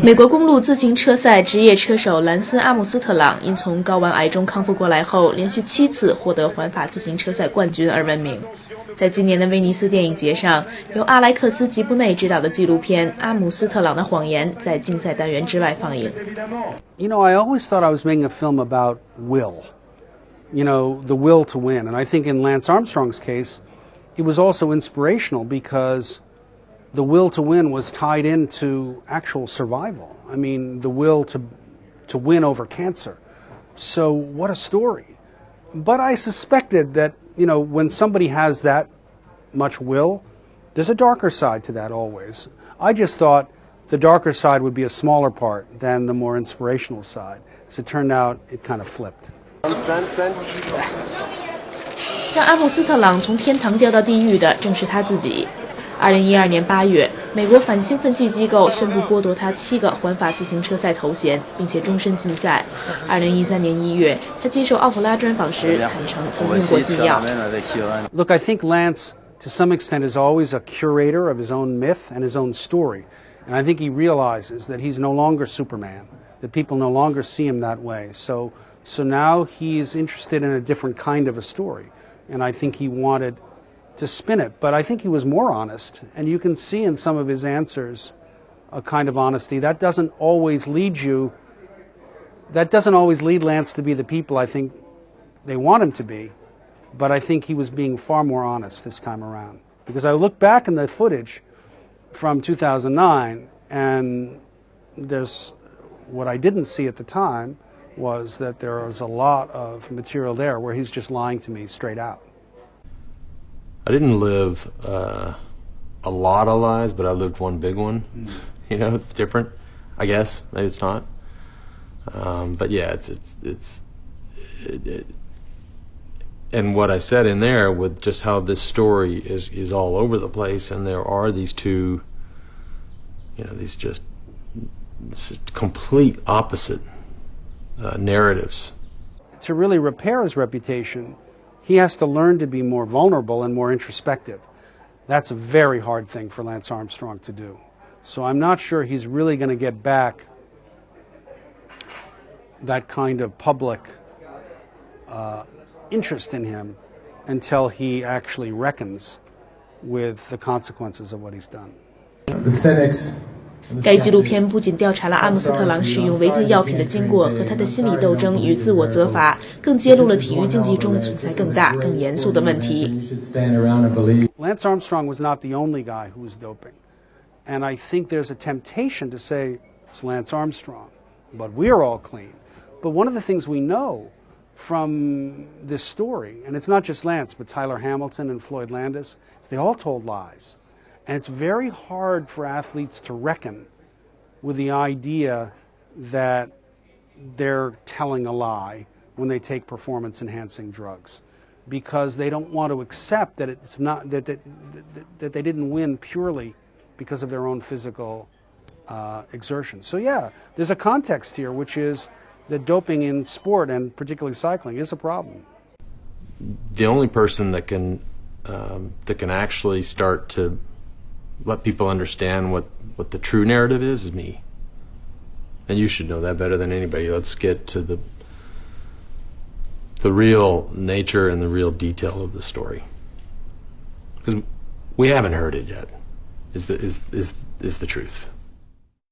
美国公路自行车赛职业车手兰斯·阿姆斯特朗因从睾丸癌中康复过来后，连续7次获得环法自行车赛冠军而闻名。在今年的威尼斯电影节上，由阿莱克斯·吉布内执导的纪录片《阿姆斯特朗的谎言》在竞赛单元之外放映。You know, I always thought I was making a film about will. You know, the will to win. And I think in Lance Armstrong's case, it was also inspirational because the will to win was tied into actual survival. I mean, the will to win over cancer. So what a story. But I suspected that, you know, when somebody has that much will, there's a darker side to that always. I just thought the darker side would be a smaller part than the more inspirational side. As it turned out, it kind of flipped. 让阿姆斯特朗从天堂掉到地狱的正是他自己。2012年8月，美国反兴奋剂机构宣布剥夺他7个环法自行车赛头衔，并且终身禁赛。2013年1月，他接受奥普拉专访时坦诚曾用过禁药。Look, I think Lance, to some extent, is always a curator of his own myth and his own story. And I think he realizes that he's no longer Superman, that people no longer see him that way. So now he's interested in a different kind of a story. And I think he wanted to spin it. But I think he was more honest. And you can see in some of his answers a kind of honesty. That doesn't always lead Lance to be the people I think they want him to be. But I think he was being far more honest this time around. Because I look back in the footage from 2009, and there's what I didn't see at the time was that there was a lot of material there where he's just lying to me straight out. I didn't live a lot of lies, but I lived one big one. You know, it's different, I guess. Maybe it's not. But yeah, it's and what I said in there with just how this story is all over the place, and there are these two, you know, these just complete opposite narratives. To really repair his reputation, he has to learn to be more vulnerable and more introspective. That's a very hard thing for Lance Armstrong to do. So I'm not sure he's really going to get back that kind of public interest in him until he actually reckons with the consequences of what he's done. The cynics. 该纪录片不仅调查了阿姆斯特朗使用违禁药品的经过和他的心理斗争与自我责罚，更揭露了体育竞技中存在更大、更严肃的问题。Lance Armstrong was not the only guy who was doping, and I think there's a temptation to say it's Lance Armstrong, but we're all clean. But one of the things we know from this story, and it's not just Lance, but Tyler Hamilton and Floyd Landis, is they all told lies. And it's very hard for athletes to reckon with the idea that they're telling a lie when they take performance-enhancing drugs, because they don't want to accept that it's not that they didn't win purely because of their own physical exertion. So yeah, there's a context here, which is that doping in sport, and particularly cycling, is a problem. The only person that can actually start to let people understand what the true narrative is me. And you should know that better than anybody. Let's get to the real nature and the real detail of the story, because we haven't heard it yet. Is the truth.